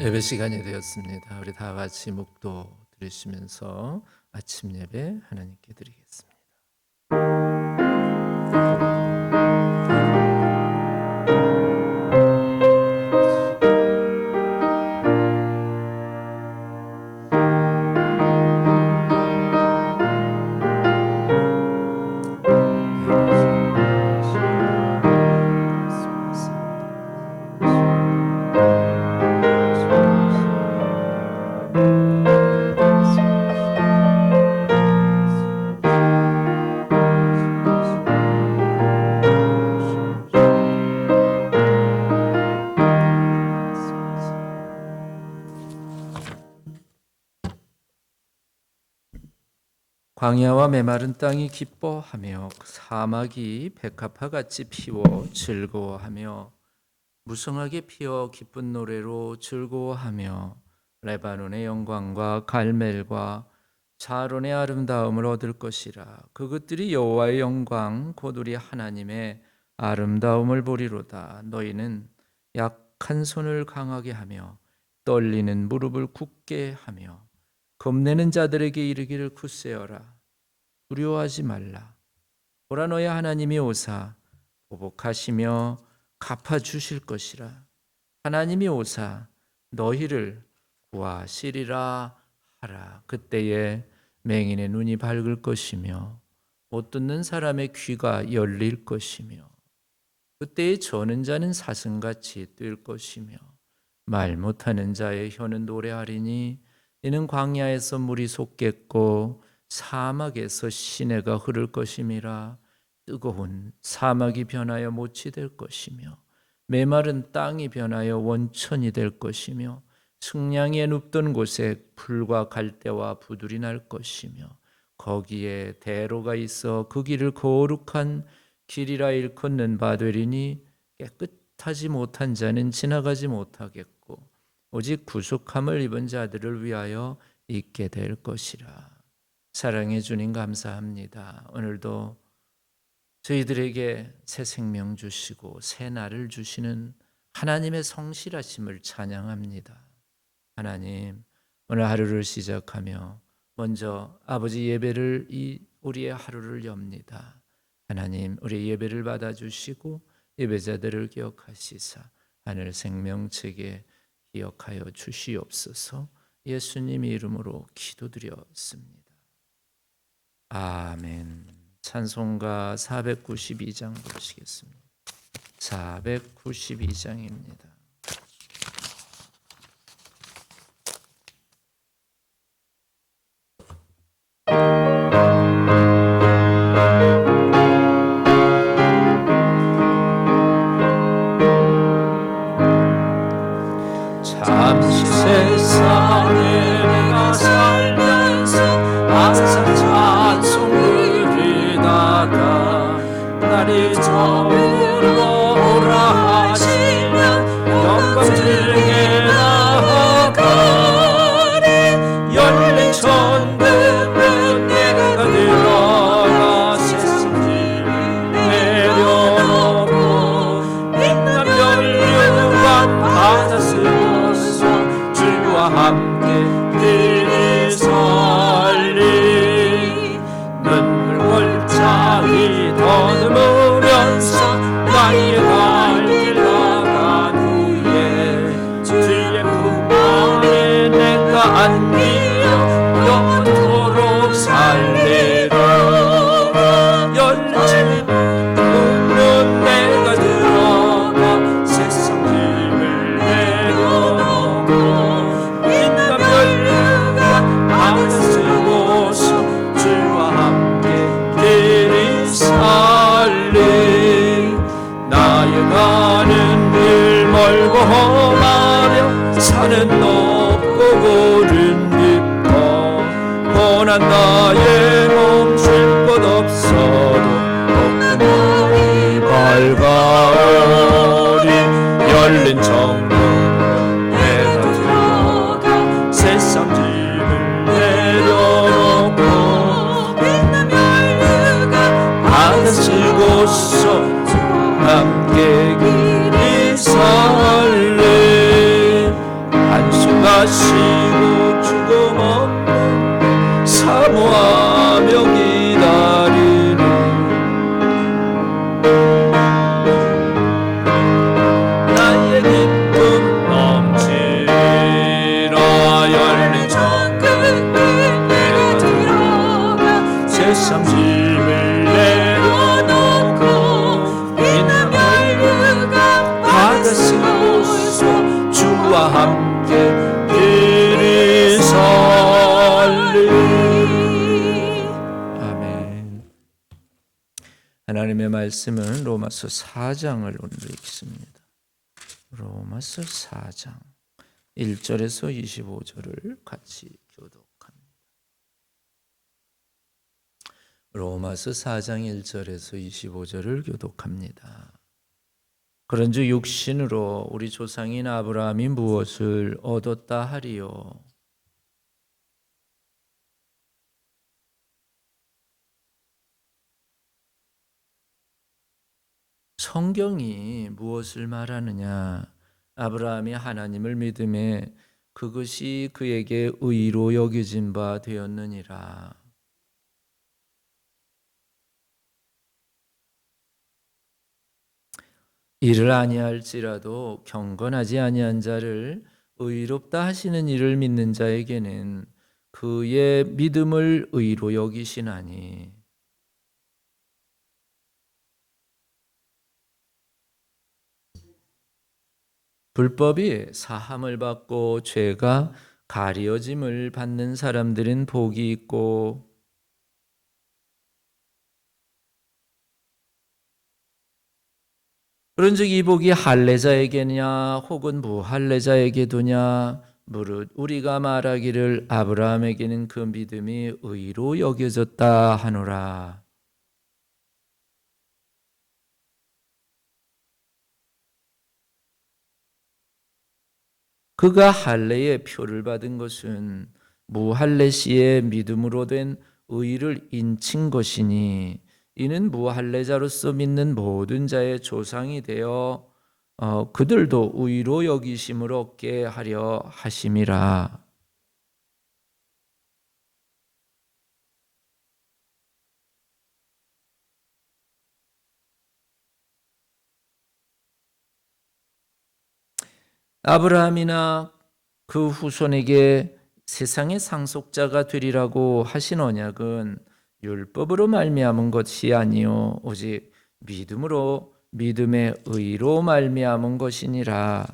예배 시간이 되었습니다. 우리 다 같이 묵도 들으시면서 아침 예배 하나님께 드리겠습니다. 광야와 메마른 땅이 기뻐하며 사막이 백합화같이 피워 즐거워하며 무성하게 피어 기쁜 노래로 즐거워하며 레바논의 영광과 갈멜과 샤론의 아름다움을 얻을 것이라. 그것들이 여호와의 영광 곧 우리 하나님의 아름다움을 보리로다. 너희는 약한 손을 강하게 하며 떨리는 무릎을 굳게 하며 겁내는 자들에게 이르기를 굳세어라. 두려워하지 말라. 보라, 너의 하나님이 오사 보복하시며 갚아주실 것이라. 하나님이 오사 너희를 구하시리라 하라. 그때에 맹인의 눈이 밝을 것이며 못 듣는 사람의 귀가 열릴 것이며 그때에 저는 자는 사슴같이 뛸 것이며 말 못하는 자의 혀는 노래하리니 이는 광야에서 물이 솟겠고 사막에서 시내가 흐를 것임이라. 뜨거운 사막이 변하여 못이 될 것이며 메마른 땅이 변하여 원천이 될 것이며 승냥이에 눕던 곳에 풀과 갈대와 부들이 날 것이며 거기에 대로가 있어 그 길을 거룩한 길이라 일컫는 바 되리니 깨끗하지 못한 자는 지나가지 못하겠고 오직 구속함을 입은 자들을 위하여 있게 될 것이라. 사랑해 주님 감사합니다. 오늘도 저희들에게 새 생명 주시고 새 날을 주시는 하나님의 성실하심을 찬양합니다. 하나님, 오늘 하루를 시작하며 먼저 아버지 예배를 우리의 하루를 엽니다. 하나님, 우리 예배를 받아주시고 예배자들을 기억하시사 하늘 생명책에 기억하여 주시옵소서. 예수님 이름으로 기도드렸습니다. 아멘. 찬송가 492장 보시겠습니다. 492장입니다. 잠시 세상에 내가 살면서 항상 찬송 부르다가 날이 저물어 오라 하시면 영광 중에 나아가리. 열린 천국은 내가 들어가 세상을 내려놓고 빛난 연료관 받아 쓰고서 주와 함께 길이 설리. 눈물 골짜기 더듬으면서 나의 갈 길 나간 후에 주의 품 안에 내가 안기어 영원토록 살리라. 열린 문은 내가 들어가 세상 짐을 내려놓고 빛난 별류가 받아 쓰고서 주와 함께 길이 살리. 나의 가는 길 멀고 험하며 산은 높고 고른 깊어 고난 나의 몸 쉴 곳 없어도 높은 날이 밝아오리. 열린 정문으로 내가 들어가 세상 짐을 내려놓고 빛난 연료가 받아 쓰고서 함께 길이 설리. 한 받으시고 죽음 없는 사모하며 기다리는 나의 기쁨 넘치라. 열린 천국 내가 들어가 세상 짐을 내려놓고 빛난 멸류관 받으시고서 주와 함께 길을 살리. 아멘. 하나님의 말씀은 로마서 4장을 오늘 읽습니다. 로마서 4장 1절에서 25절을 같이 교독합니다. 로마서 4장 1절에서 25절을 교독합니다. 그런즉 육신으로 우리 조상인 아브라함이 무엇을 얻었다 하리요? 성경이 무엇을 말하느냐? 아브라함이 하나님을 믿음에 그것이 그에게 의로 여겨진 바 되었느니라. 이를 아니할지라도 경건하지 아니한 자를 의롭다 하시는 이를 믿는 자에게는 그의 믿음을 의로 여기시나니. 불법이 사함을 받고 죄가 가려짐을 받는 사람들은 복이 있고, 그런즉 이 복이 할례자에게냐 혹은 무할례자에게도냐? 무릇 우리가 말하기를 아브라함에게는 그 믿음이 의로 여겨졌다 하노라. 그가 할례의 표를 받은 것은 무할례 시에 믿음으로 된 의를 인친 것이니, 이는 무할례자로서 믿는 모든 자의 조상이 되어 그들도 의로 여기심을 얻게 하려 하심이라. 아브라함이나 그 후손에게 세상의 상속자가 되리라고 하신 언약은 율법으로 말미암은 것이 아니요 오직 믿음으로 믿음의 의로 말미암은 것이니라.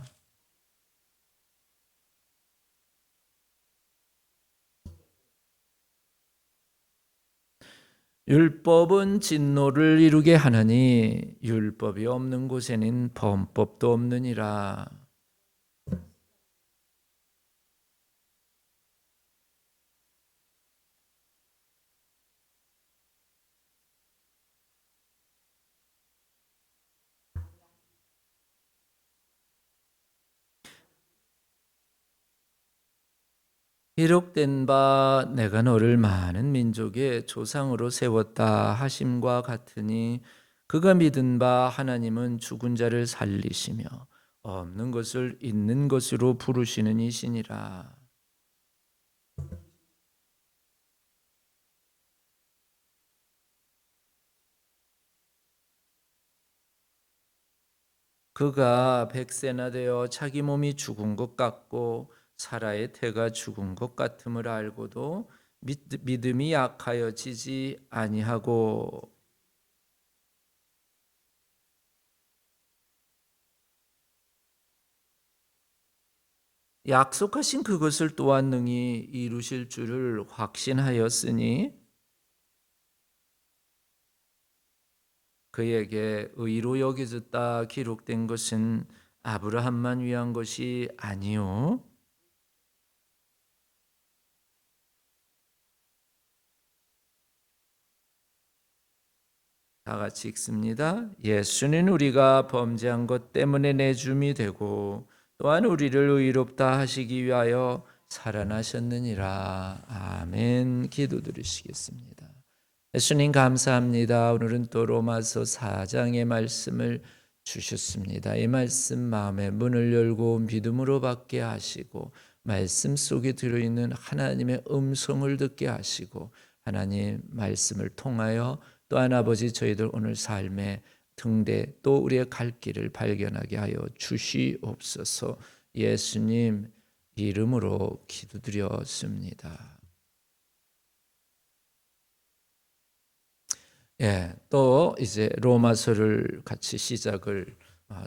율법은 진노를 이루게 하나니 율법이 없는 곳에는 범법도 없느니라. 기록된 바 내가 너를 많은 민족의 조상으로 세웠다 하심과 같으니, 그가 믿은 바 하나님은 죽은 자를 살리시며 없는 것을 있는 것으로 부르시는 이시니라. 그가 100세나 되어 자기 몸이 죽은 것 같고 사라의 태가 죽은 것 같음을 알고도 믿음이 약하여지지 아니하고, 약속하신 그것을 또한 능히 이루실 줄을 확신하였으니, 그에게 의로 여겨졌다 기록된 것은 아브라함만 위한 것이 아니요 다 같이 읽습니다. 예수는 우리가 범죄한 것 때문에 내줌이 되고 또한 우리를 의롭다 하시기 위하여 살아나셨느니라. 아멘. 기도드리시겠습니다. 예수님 감사합니다. 오늘은 또 로마서 4장의 말씀을 주셨습니다. 이 말씀 마음의 문을 열고 믿음으로 받게 하시고 말씀 속에 들어있는 하나님의 음성을 듣게 하시고 하나님 말씀을 통하여 또한 아버지 저희들 오늘 삶의 등대 또 우리의 갈 길을 발견하게 하여 주시옵소서. 예수님 이름으로 기도드렸습니다. 예, 또 이제 로마서를 같이 시작을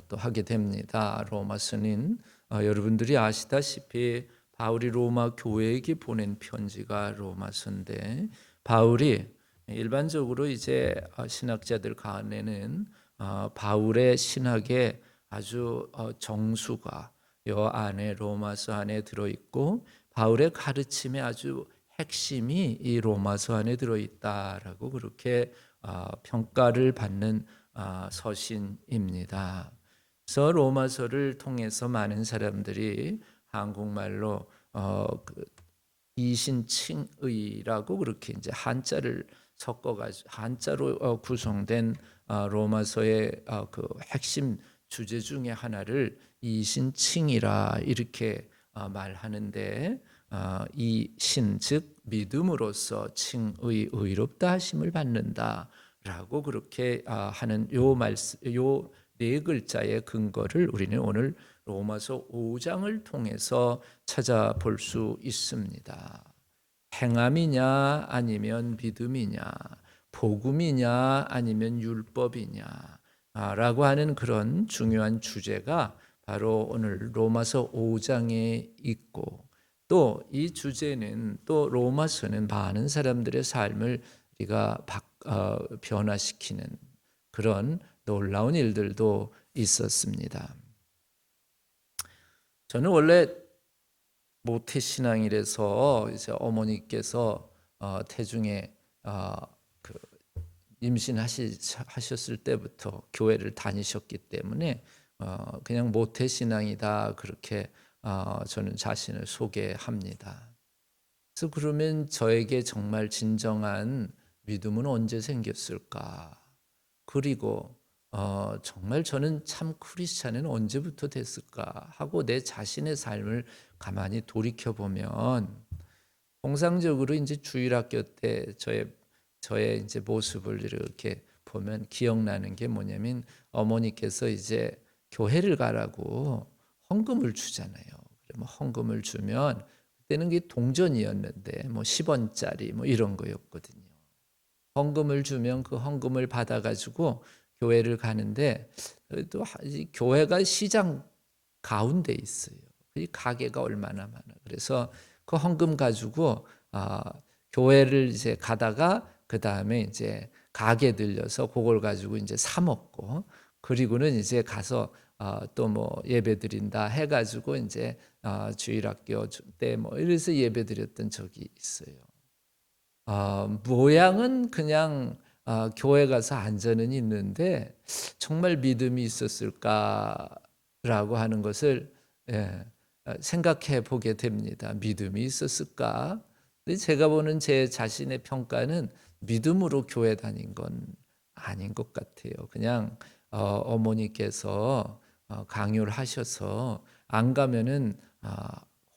또 하게 됩니다. 로마서는 여러분들이 아시다시피 바울이 로마 교회에게 보낸 편지가 로마서인데 바울이 일반적으로 이제 신학자들 간에는 바울의 신학의 아주 정수가 요 안에 로마서 안에 들어 있고 바울의 가르침의 아주 핵심이 이 로마서 안에 들어 있다라고 그렇게 평가를 받는 서신입니다. 그래서 로마서를 통해서 많은 사람들이 한국말로 이신칭의라고 그렇게 이제 한자를 섞어가지고 한자로 구성된 로마서의 그 핵심 주제 중에 하나를 이신칭이라 이렇게 말하는데 이신 즉 믿음으로써 칭의 의롭다 하심을 받는다라고 그렇게 하는 요 말씀 요 네 글자의 근거를 우리는 오늘 로마서 5장을 통해서 찾아볼 수 있습니다. 행함이냐 아니면 믿음이냐, 복음이냐 아니면 율법이냐 라고 하는 그런 중요한 주제가 바로 오늘 로마서 5장에 있고 또 이 주제는 또 로마서는 많은 사람들의 삶을 우리가 변화시키는 그런 놀라운 일들도 있었습니다. 저는 원래 모태신앙이라서 이제 어머니께서 태중에 그 임신하셨을 때부터 교회를 다니셨기 때문에 그냥 모태신앙이다 그렇게 저는 자신을 소개합니다. 그래서 그러면 저에게 정말 진정한 믿음은 언제 생겼을까? 그리고 정말 저는 참 크리스찬은 언제부터 됐을까 하고 내 자신의 삶을 가만히 돌이켜 보면 통상적으로 이제 주일학교 때 저의 이제 모습을 이렇게 보면 기억나는 게 뭐냐면 어머니께서 이제 교회를 가라고 헌금을 주잖아요. 그러면 헌금을 주면 그때는 게 동전이었는데 뭐 10원짜리 뭐 이런 거였거든요. 헌금을 주면 그 헌금을 받아 가지고 교회를 가는데 또 교회가 시장 가운데 있어요. 이 가게가 얼마나 많아. 그래서 그 헌금 가지고 교회를 이제 가다가 그 다음에 이제 가게 들려서 그걸 가지고 이제 사 먹고 그리고는 이제 가서 또 뭐 예배 드린다 해가지고 이제 주일학교 때 뭐 이래서 예배 드렸던 적이 있어요. 모양은 그냥 교회 가서 앉아는 있는데 정말 믿음이 있었을까라고 하는 것을 생각해 보게 됩니다. 믿음이 있었을까? 근데 제가 보는 제 자신의 평가는 믿음으로 교회 다닌 건 아닌 것 같아요. 그냥 어머니께서 강요를 하셔서 안 가면은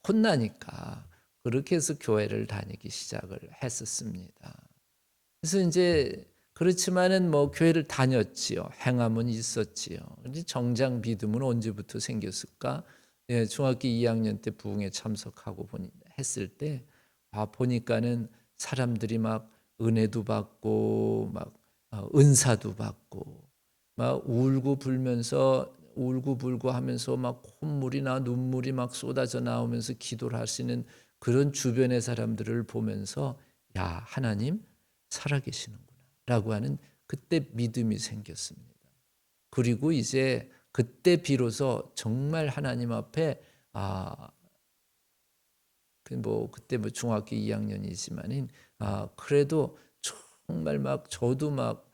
혼나니까 그렇게 해서 교회를 다니기 시작을 했었습니다. 그래서 이제 그렇지만은 뭐 교회를 다녔지요. 행함은 있었지요. 근데 정작 믿음은 언제부터 생겼을까? 중학교 2학년 때 부흥회 참석하고 했을 때 보니까는 사람들이 막 은혜도 받고 막 은사도 받고 막 울고 불고 하면서 막 콧물이나 눈물이 막 쏟아져 나오면서 기도를 하시는 그런 주변의 사람들을 보면서 야 하나님 살아계시는구나 라고 하는 그때 믿음이 생겼습니다. 그리고 이제 그때 비로소 정말 하나님 앞에 그때 뭐 중학교 2학년이지만은 그래도 정말 막 저도 막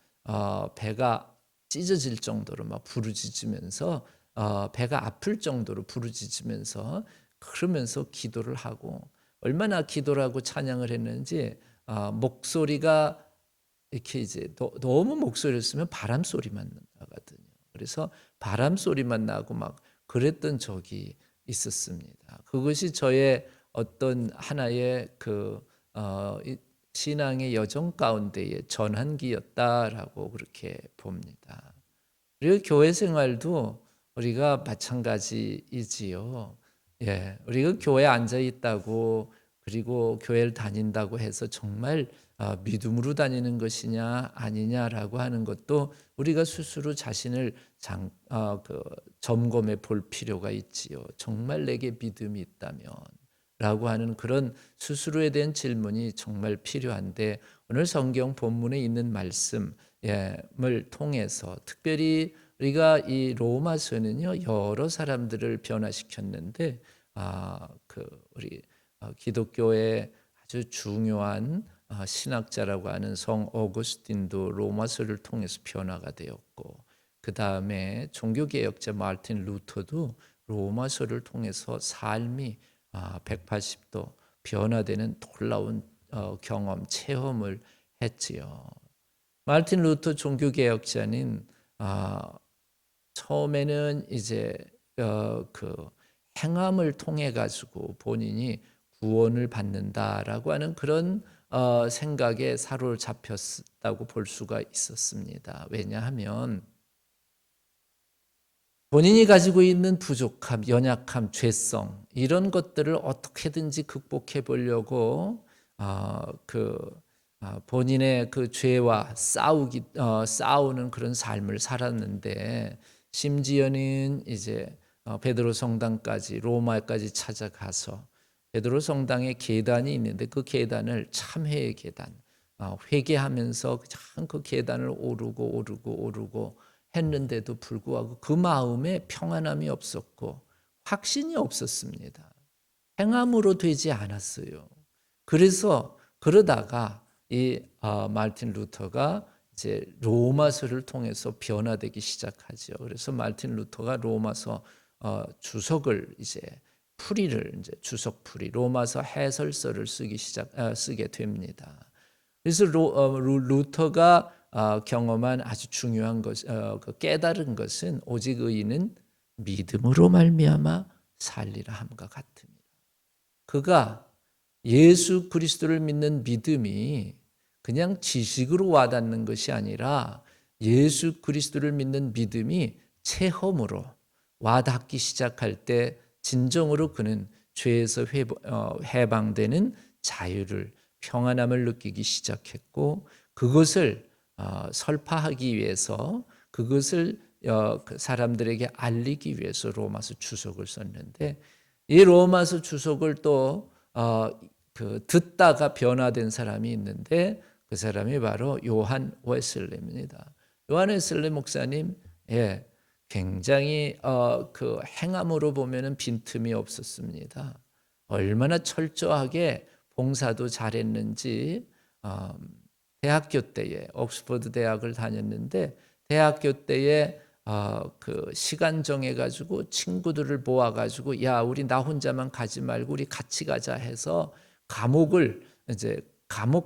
배가 찢어질 정도로 막 부르짖으면서 배가 아플 정도로 부르짖으면서 그러면서 기도를 하고 얼마나 기도를 하고 찬양을 했는지 목소리가 이렇게 이제 너무 목소리를 쓰면 바람 소리만 나거든요. 그래서 바람 소리만 나고 막 그랬던 적이 있었습니다. 그것이 저의 어떤 하나의 신앙의 여정 가운데의 전환기였다라고 그렇게 봅니다. 그리고 교회 생활도 우리가 마찬가지이지요. 예, 우리가 교회에 앉아 있다고 그리고 교회를 다닌다고 해서 정말 믿음으로 다니는 것이냐 아니냐라고 하는 것도 우리가 스스로 자신을 점검해 볼 필요가 있지요. 정말 내게 믿음이 있다면 라고 하는 그런 스스로에 대한 질문이 정말 필요한데 오늘 성경 본문에 있는 말씀을 통해서 특별히 우리가 이 로마서는요 여러 사람들을 변화시켰는데 우리 기독교의 아주 중요한 신학자라고 하는 성 어거스틴도 로마서를 통해서 변화가 되었고 그 다음에 종교개혁자 마르틴 루터도 로마서를 통해서 삶이 180도 변화되는 놀라운 경험, 체험을 했지요. 마르틴 루터 종교개혁자는 처음에는 이제 행함을 통해 가지고 본인이 구원을 받는다라고 하는 그런 생각에 사로잡혔다고 볼 수가 있었습니다. 왜냐하면 본인이 가지고 있는 부족함, 연약함, 죄성 이런 것들을 어떻게든지 극복해 보려고 본인의 그 죄와 싸우는 그런 삶을 살았는데 심지어는 이제 베드로 성당까지 로마까지 찾아가서 베드로 성당에 계단이 있는데 그 계단을 참회의 계단 회개하면서 그냥 그 계단을 오르고 했는데도 불구하고 그 마음에 평안함이 없었고 확신이 없었습니다. 행함으로 되지 않았어요. 그래서 그러다가 이 마르틴 루터가 이제 로마서를 통해서 변화되기 시작하죠. 그래서 마르틴 루터가 로마서 주석을 이제 풀이를 이제 주석풀이 로마서 해설서를 쓰게 됩니다. 그래서 루터가 경험한 아주 중요한 것, 깨달은 것은 오직 의인은 믿음으로 말미암아 살리라 함과 같습니다. 그가 예수 그리스도를 믿는 믿음이 그냥 지식으로 와닿는 것이 아니라 예수 그리스도를 믿는 믿음이 체험으로 와닿기 시작할 때 진정으로 그는 죄에서 해방되는 자유를 평안함을 느끼기 시작했고 그것을 설파하기 위해서 그것을 사람들에게 알리기 위해서 로마서 주석을 썼는데 이 로마서 주석을 또 듣다가 변화된 사람이 있는데 그 사람이 바로 요한 웨슬레입니다. 요한 웨슬레 목사님, 굉장히 그 행함으로 보면은 빈틈이 없었습니다. 얼마나 철저하게 봉사도 잘했는지 대학교 때에 옥스퍼드 대학을 다녔는데 대학교 때에 그 시간 정해가지고 친구들을 모아가지고 야 우리 나 혼자만 가지 말고 우리 같이 가자 해서 감옥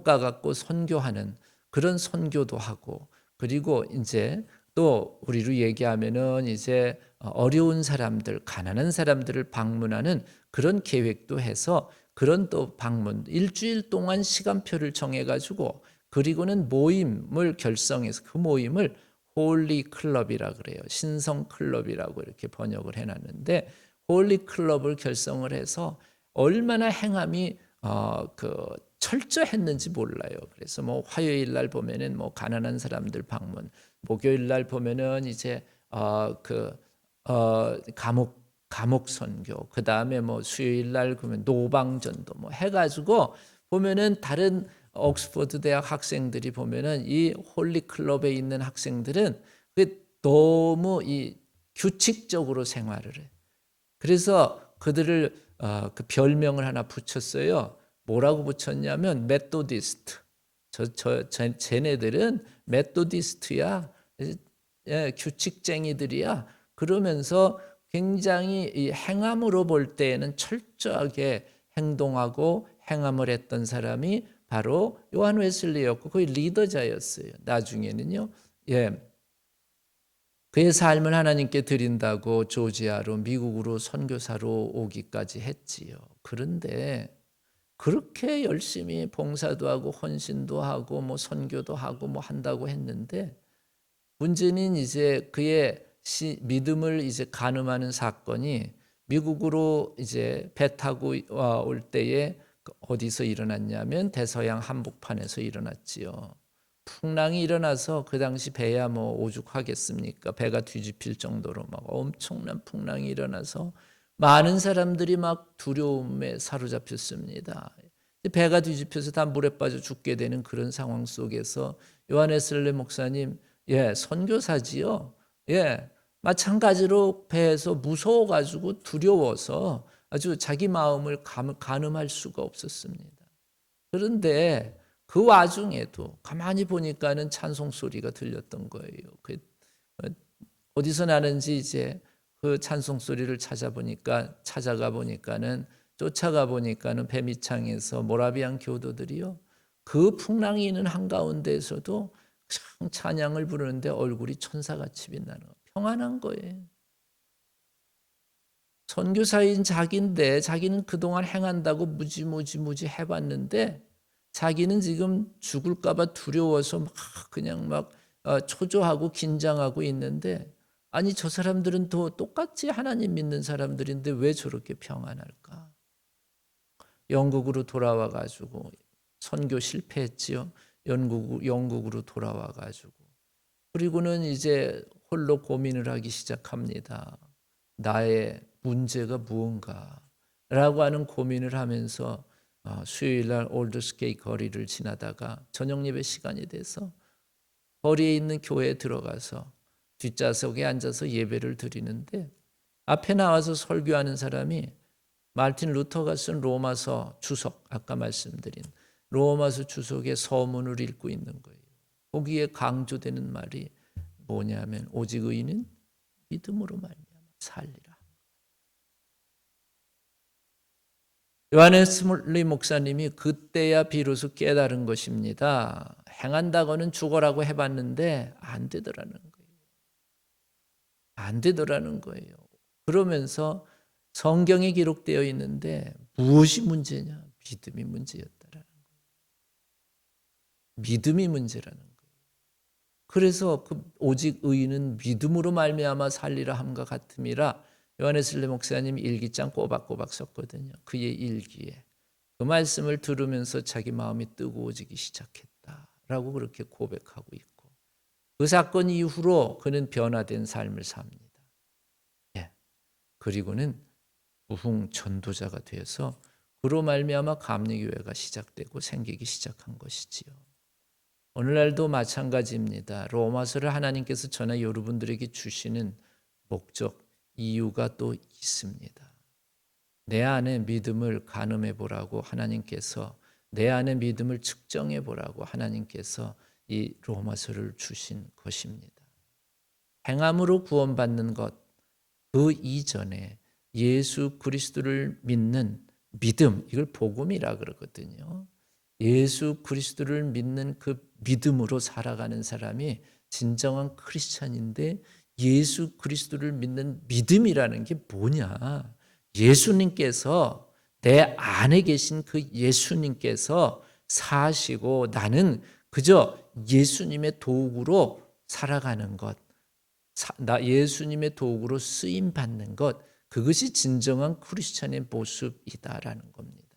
가갖고 선교하는 그런 선교도 하고 그리고 이제 또 우리로 얘기하면은 이제 어려운 사람들 가난한 사람들을 방문하는 그런 계획도 해서 그런 또 방문 일주일 동안 시간표를 정해가지고 그리고는 모임을 결성해서 그 모임을 홀리 클럽이라 그래요. 신성 클럽이라고 이렇게 번역을 해놨는데 홀리 클럽을 결성을 해서 얼마나 행함이 철저했는지 몰라요. 그래서 뭐 화요일 날 보면은 뭐 가난한 사람들 방문, 목요일 날 보면은 이제 감옥 선교, 그 다음에 뭐 수요일 날 그러면 노방전도 뭐 해가지고 보면은 다른 옥스퍼드 대학 학생들이 보면은 이 홀리 클럽에 있는 학생들은 너무 이 규칙적으로 생활을 해. 그래서 그들을 그 별명을 하나 붙였어요. 뭐라고 붙였냐면 메토디스트. 쟤네들은 메토디스트야. 규칙쟁이들이야. 그러면서 굉장히 이 행함으로 볼 때에는 철저하게 행동하고 행함을 했던 사람이 바로 요한 웨슬리였고 거의 리더자였어요. 나중에는요. 그의 삶을 하나님께 드린다고 조지아로 미국으로 선교사로 오기까지 했지요. 그런데 그렇게 열심히 봉사도 하고 헌신도 하고 뭐 선교도 하고 뭐 한다고 했는데 문제는 이제 그의 믿음을 이제 간음하는 사건이 미국으로 이제 배 타고 올 때에 어디서 일어났냐면 대서양 한복판에서 일어났지요. 풍랑이 일어나서 그 당시 배야 뭐 오죽하겠습니까? 배가 뒤집힐 정도로 막 엄청난 풍랑이 일어나서 많은 사람들이 막 두려움에 사로잡혔습니다. 배가 뒤집혀서 다 물에 빠져 죽게 되는 그런 상황 속에서 요한 웨슬리 목사님, 선교사지요. 마찬가지로 배에서 무서워가지고 두려워서 아주 자기 마음을 가늠할 수가 없었습니다. 그런데 그 와중에도 가만히 보니까는 찬송 소리가 들렸던 거예요. 어디서 나는지 이제 그 찬송 소리를 찾아가 보니까는 쫓아가 보니까는 배 밑창에서 모라비안 교도들이요. 그 풍랑이 있는 한가운데에서도 찬양을 부르는데 얼굴이 천사같이 빛나는 거예요. 평안한 거예요. 선교사인 자기인데 자기는 그동안 행한다고 무지 해봤는데 자기는 지금 죽을까 봐 두려워서 그냥 초조하고 긴장하고 있는데 아니 저 사람들은 또 똑같이 하나님 믿는 사람들인데 왜 저렇게 평안할까? 영국으로 돌아와 가지고 선교 실패했지요. 영국으로 돌아와 가지고 그리고는 이제 홀로 고민을 하기 시작합니다. 나의 문제가 무언가 라고 하는 고민을 하면서 수요일날 올드스케이 거리를 지나다가 저녁 예배 시간이 돼서 거리에 있는 교회에 들어가서 뒷좌석에 앉아서 예배를 드리는데 앞에 나와서 설교하는 사람이 마르틴 루터가 쓴 로마서 주석, 아까 말씀드린 로마서 주석의 서문을 읽고 있는 거예요. 거기에 강조되는 말이 뭐냐면 오직 의인은 믿음으로 말미암아 살리라. 요한 웨슬리 목사님이 그때야 비로소 깨달은 것입니다. 행한다고는 죽어라고 해봤는데 안 되더라는 거예요. 안 되더라는 거예요. 그러면서 성경에 기록되어 있는데 무엇이 문제냐? 믿음이 문제였다라는 거예요. 믿음이 문제라는 거예요. 그래서 오직 의인은 믿음으로 말미암아 살리라 함과 같음이라 요한 웨슬리 목사님 일기장 꼬박꼬박 썼거든요. 그의 일기에 그 말씀을 들으면서 자기 마음이 뜨거워지기 시작했다라고 그렇게 고백하고 있고 그 사건 이후로 그는 변화된 삶을 삽니다. 그리고는 부흥 전도자가 되어서 그로 말미암아 감리교회가 시작되고 생기기 시작한 것이지요. 오늘날도 마찬가지입니다. 로마서를 하나님께서 저나 여러분들에게 주시는 목적, 이유가 또 있습니다. 내 안에 믿음을 가늠해 보라고 하나님께서 내 안에 믿음을 측정해 보라고 하나님께서 이 로마서를 주신 것입니다. 행함으로 구원받는 것, 그 이전에 예수 그리스도를 믿는 믿음, 이걸 복음이라 그러거든요. 예수 그리스도를 믿는 그 믿음으로 살아가는 사람이 진정한 크리스찬인데 예수 그리스도를 믿는 믿음이라는 게 뭐냐? 예수님께서 내 안에 계신 그 예수님께서 사시고 나는 그저 예수님의 도구로 살아가는 것, 예수님의 도구로 쓰임 받는 것, 그것이 진정한 크리스찬의 모습이다라는 겁니다.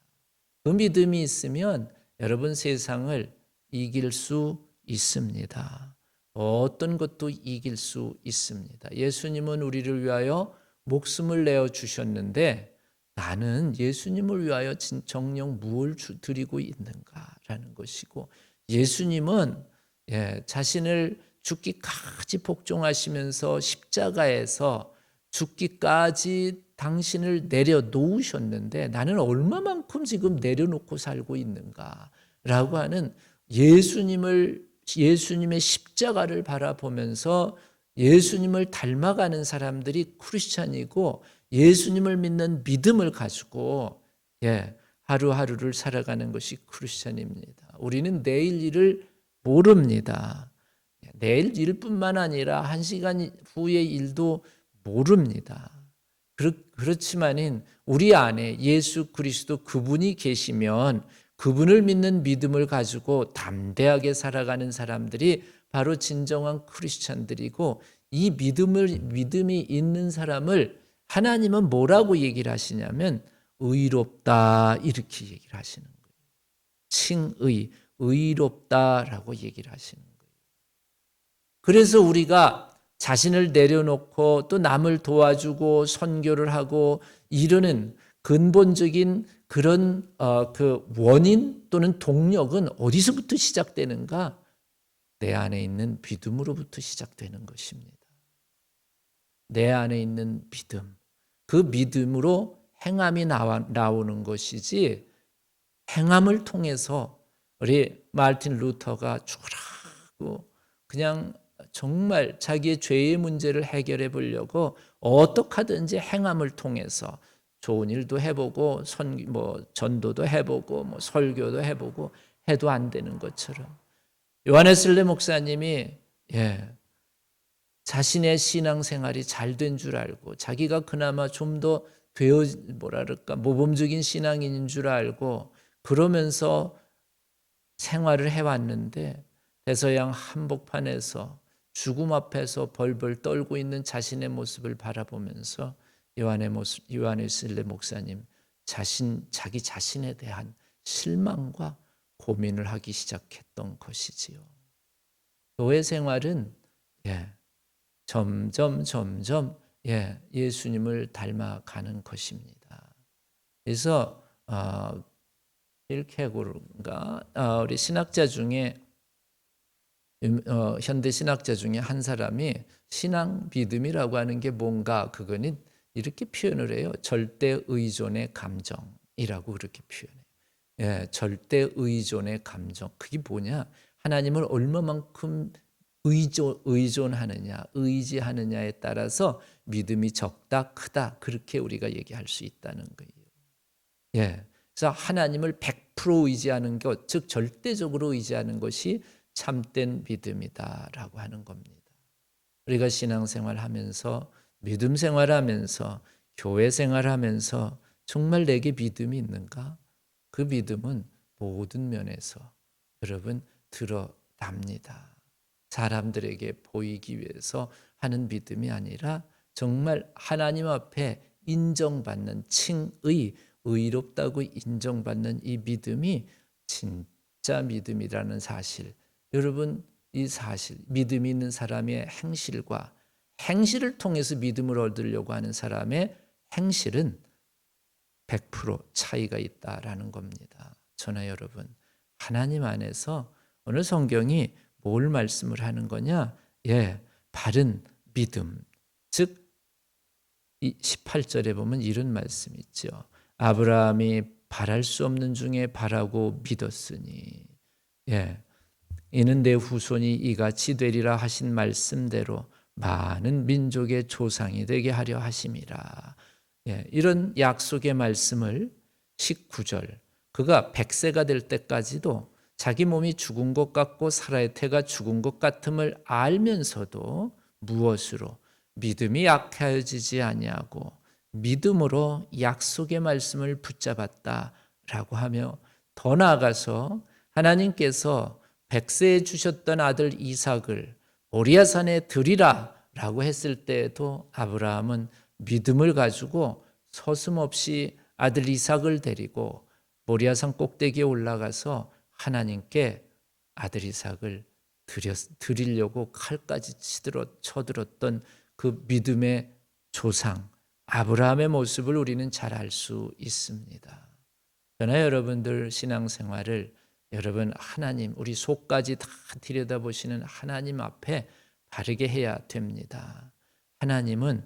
그 믿음이 있으면 여러분 세상을 이길 수 있습니다. 어떤 것도 이길 수 있습니다. 예수님은 우리를 위하여 목숨을 내어 주셨는데 나는 예수님을 위하여 정녕 무엇을 드리고 있는가라는 것이고 예수님은 자신을 죽기까지 복종하시면서 십자가에서 죽기까지 당신을 내려놓으셨는데 나는 얼마만큼 지금 내려놓고 살고 있는가라고 하는 예수님의 십자가를 바라보면서 예수님을 닮아가는 사람들이 크리스찬이고 예수님을 믿는 믿음을 가지고 하루하루를 살아가는 것이 크리스찬입니다. 우리는 내일 일을 모릅니다. 내일 일뿐만 아니라 1시간 후의 일도 모릅니다. 그렇지만은 우리 안에 예수 그리스도 그분이 계시면 그분을 믿는 믿음을 가지고 담대하게 살아가는 사람들이 바로 진정한 크리스찬들이고, 이 믿음이 있는 사람을 하나님은 뭐라고 얘기를 하시냐면 의롭다 이렇게 얘기를 하시는 거예요. 칭의, 의롭다라고 얘기를 하시는 거예요. 그래서 우리가 자신을 내려놓고 또 남을 도와주고 선교를 하고 이러는 근본적인 그런 그 원인 또는 동력은 어디서부터 시작되는가? 내 안에 있는 믿음으로부터 시작되는 것입니다. 내 안에 있는 믿음, 그 믿음으로 행함이 나오는 것이지, 행함을 통해서 우리 마르틴 루터가 죽으라고 그냥 정말 자기의 죄의 문제를 해결해 보려고 어떻게 하든지 행함을 통해서 좋은 일도 해보고 전도도 해보고 설교도 해보고 해도 안 되는 것처럼, 요한웨슬리 목사님이 자신의 신앙생활이 잘 된 줄 알고 자기가 그나마 좀 더 모범적인 신앙인인 줄 알고 그러면서 생활을 해왔는데, 대서양 한복판에서 죽음 앞에서 벌벌 떨고 있는 자신의 모습을 바라보면서 요한웨슬리 목사님 자기 자신에 대한 실망과 고민을 하기 시작했던 것이지요. 교회 생활은 점점 예수님을 닮아가는 것입니다. 그래서 킬케고르인가 우리 신학자 중에 현대 신학자 중에 한 사람이 신앙 믿음이라고 하는 게 뭔가, 그거는 이렇게 표현을 해요. 절대 의존의 감정이라고 그렇게 표현해요. 절대 의존의 감정. 그게 뭐냐? 하나님을 얼마만큼 의존하느냐, 의지하느냐에 따라서 믿음이 적다, 크다, 그렇게 우리가 얘기할 수 있다는 거예요. 그래서 하나님을 100% 의지하는 것, 즉 절대적으로 의지하는 것이 참된 믿음이다라고 하는 겁니다. 우리가 신앙생활하면서, 믿음 생활하면서, 교회 생활하면서 정말 내게 믿음이 있는가? 그 믿음은 모든 면에서 여러분 드러납니다. 사람들에게 보이기 위해서 하는 믿음이 아니라 정말 하나님 앞에 인정받는 칭의, 의롭다고 인정받는 이 믿음이 진짜 믿음이라는 사실, 여러분 이 사실, 믿음이 있는 사람의 행실과 행실을 통해서 믿음을 얻으려고 하는 사람의 행실은 100% 차이가 있다라는 겁니다. 저나 여러분, 하나님 안에서 오늘 성경이 뭘 말씀을 하는 거냐? 바른 믿음. 즉, 이 18절에 보면 이런 말씀이 있죠. 아브라함이 바랄 수 없는 중에 바라고 믿었으니, 이는 내 후손이 이같이 되리라 하신 말씀대로 많은 민족의 조상이 되게 하려 하심이라. 이런 약속의 말씀을 19절, 그가 100세가 될 때까지도 자기 몸이 죽은 것 같고 사라의 태가 죽은 것 같음을 알면서도 무엇으로? 믿음이 약해지지 아니하고 믿음으로 약속의 말씀을 붙잡았다라고 하며, 더 나아가서 하나님께서 100세에 주셨던 아들 이삭을 모리아산에 드리라 라고 했을 때에도 아브라함은 믿음을 가지고 서슴없이 아들 이삭을 데리고 모리아산 꼭대기에 올라가서 하나님께 아들 이삭을 드리려고 칼까지 쳐들었던 그 믿음의 조상 아브라함의 모습을 우리는 잘 알 수 있습니다. 그러나 여러분들 신앙생활을 여러분 하나님, 우리 속까지 다 들여다보시는 하나님 앞에 바르게 해야 됩니다. 하나님은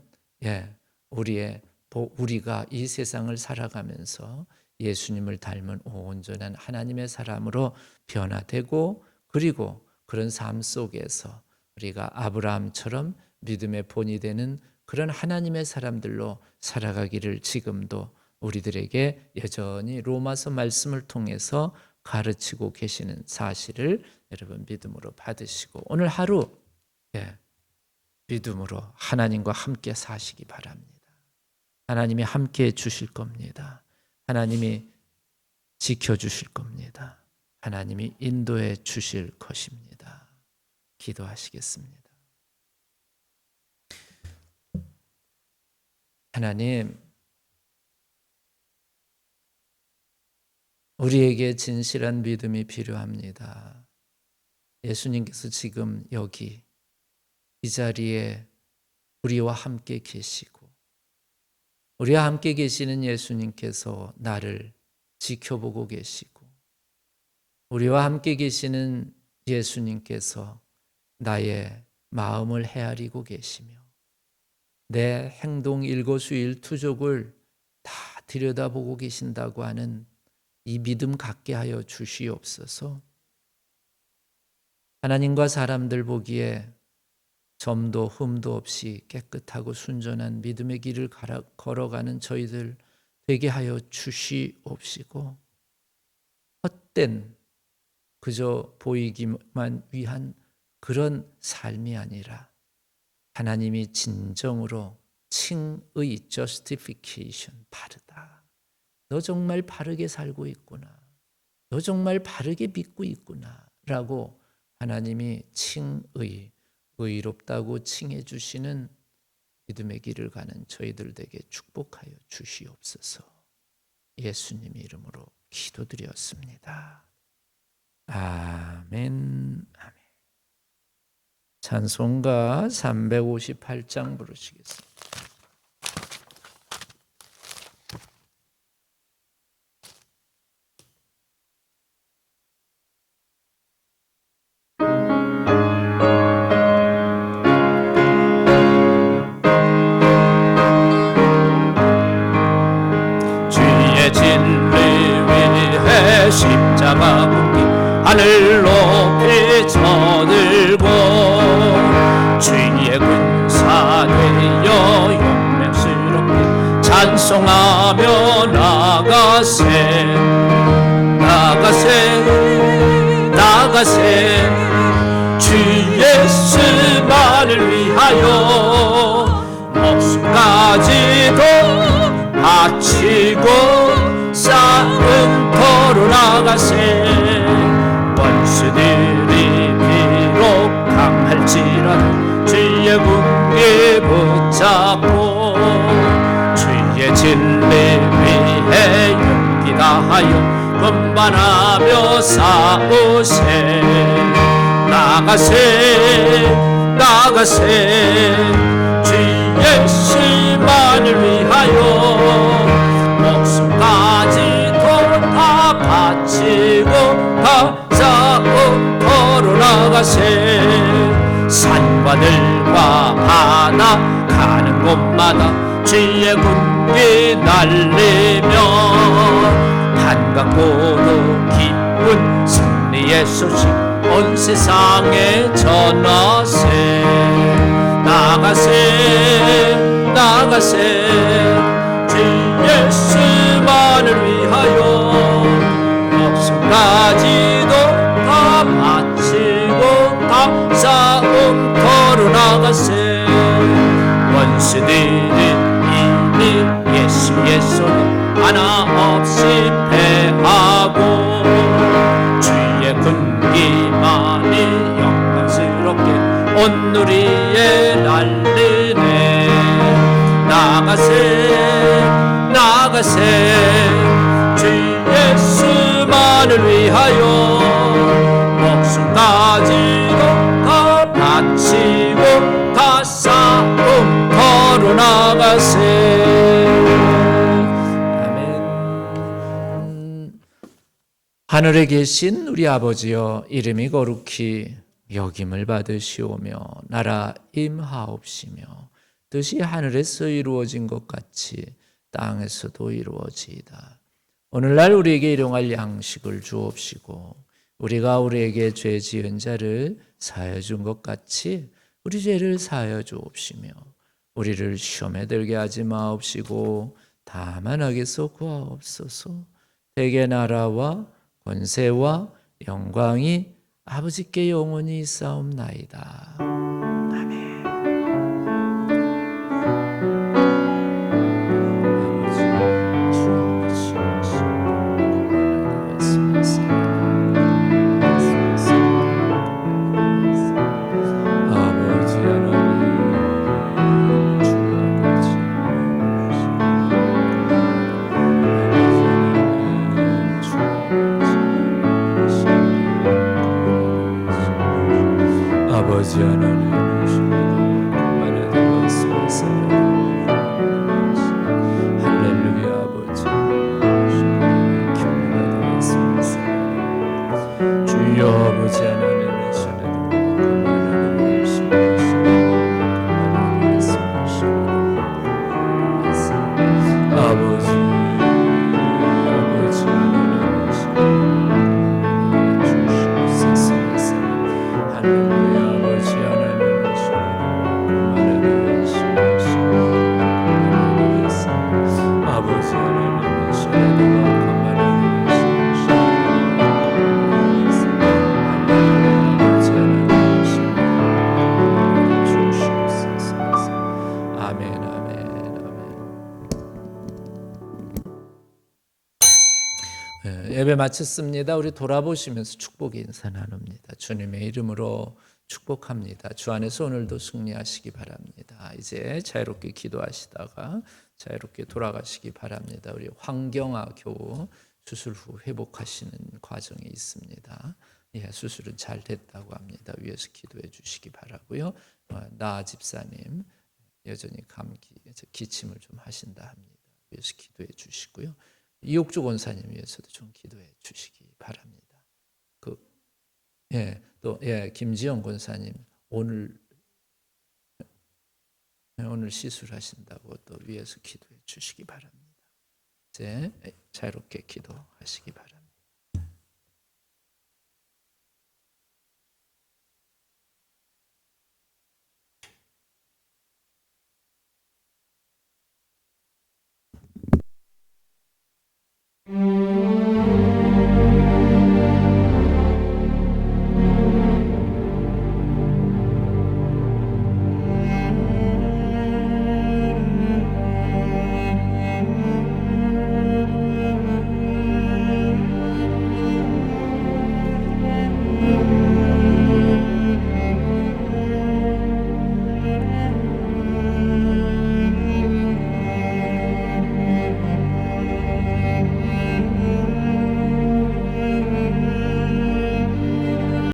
우리가 이 세상을 살아가면서 예수님을 닮은 온전한 하나님의 사람으로 변화되고, 그리고 그런 삶 속에서 우리가 아브라함처럼 믿음의 본이 되는 그런 하나님의 사람들로 살아가기를 지금도 우리들에게 여전히 로마서 말씀을 통해서 가르치고 계시는 사실을 여러분 믿음으로 받으시고, 오늘 하루 예, 믿음으로 하나님과 함께 사시기 바랍니다. 하나님이 함께 해 주실 겁니다. 하나님이 지켜주실 겁니다. 하나님이 인도해 주실 것입니다. 기도하시겠습니다. 하나님, 우리에게 진실한 믿음이 필요합니다. 예수님께서 지금 여기 이 자리에 우리와 함께 계시고, 우리와 함께 계시는 예수님께서 나를 지켜보고 계시고, 우리와 함께 계시는 예수님께서 나의 마음을 헤아리고 계시며, 내 행동 일거수일투족을 다 들여다보고 계신다고 하는 이 믿음 갖게 하여 주시옵소서. 하나님과 사람들 보기에 점도 흠도 없이 깨끗하고 순전한 믿음의 길을 걸어가는 저희들 되게 하여 주시옵시고, 헛된 그저 보이기만 위한 그런 삶이 아니라 하나님이 진정으로 칭의 justification, 바르다. 너 정말 바르게 살고 있구나. 너 정말 바르게 믿고 있구나. 라고 하나님이 칭의, 의롭다고 칭해 주시는 믿음의 길을 가는 저희들 되게 축복하여 주시옵소서. 예수님 이름으로 기도드렸습니다. 아멘. 아멘. 찬송가 358장 부르시겠습니다. 주의 진리 위해 십자가 묶기 하늘 높이 쳐들고 주의 군사 되어 용맹스럽게 찬송하며 나가세 나가세 나가세 주 예수만을 위하여 목숨까지도 바치고 싸움터로 나가세 원수들이 비록 강할지라도 주의 궁에 붙잡고 주의 진리 위해 용기 다하여 분반하며 싸우세 나가세 나가세 주 예수만을 위하여 목숨까지도 다 바치고 다 싸움터로 나가세 산과들과 바다 가는 곳마다 주의 군기 날리며 반갑고도 기쁜 승리의 소식 온 세상에 전하세 나가세 나가세 주 예수만을 위하여 목숨까지도 다 바치고 다 싸움터로 나가세 원수들은 이미 예수의 손을 하나 없이 패하고 주의 군기만이 영광스럽게 온 누리에 날리네 나가세 나가세 주 예수만을 위하여 목숨까지도 다 바치고 다 싸움터로 나가세 아멘. 하늘에 계신 우리 아버지여, 이름이 거룩히 여김을 받으시오며 나라 임하옵시며 뜻이 하늘에서 이루어진 것 같이 땅에서도 이루어지이다. 오늘날 우리에게 일용할 양식을 주옵시고 우리가 우리에게 죄 지은 자를 사하여 준 것 같이 우리 죄를 사하여 주옵시며 우리를 시험에 들게 하지 마옵시고 다만 악에서 구하옵소서. 대개 나라와 권세와 영광이 아버지께 영원히 있사옵나이다. 예배 마쳤습니다. 우리 돌아보시면서 축복의 인사 나눕니다. 주님의 이름으로 축복합니다. 주 안에서 오늘도 승리하시기 바랍니다. 이제 자유롭게 기도하시다가 자유롭게 돌아가시기 바랍니다. 우리 황경아 교우 수술 후 회복하시는 과정에 있습니다. 예, 수술은 잘 됐다고 합니다. 위에서 기도해 주시기 바라고요. 나 집사님 여전히 감기, 기침을 좀 하신다 합니다. 위에서 기도해 주시고요. 이옥주 권사님 위해서도 좀 기도해 주시기 바랍니다. 김지영 권사님 오늘 시술하신다고 또 위에서 기도해 주시기 바랍니다. 이제 자유롭게 기도하시기 바랍니다.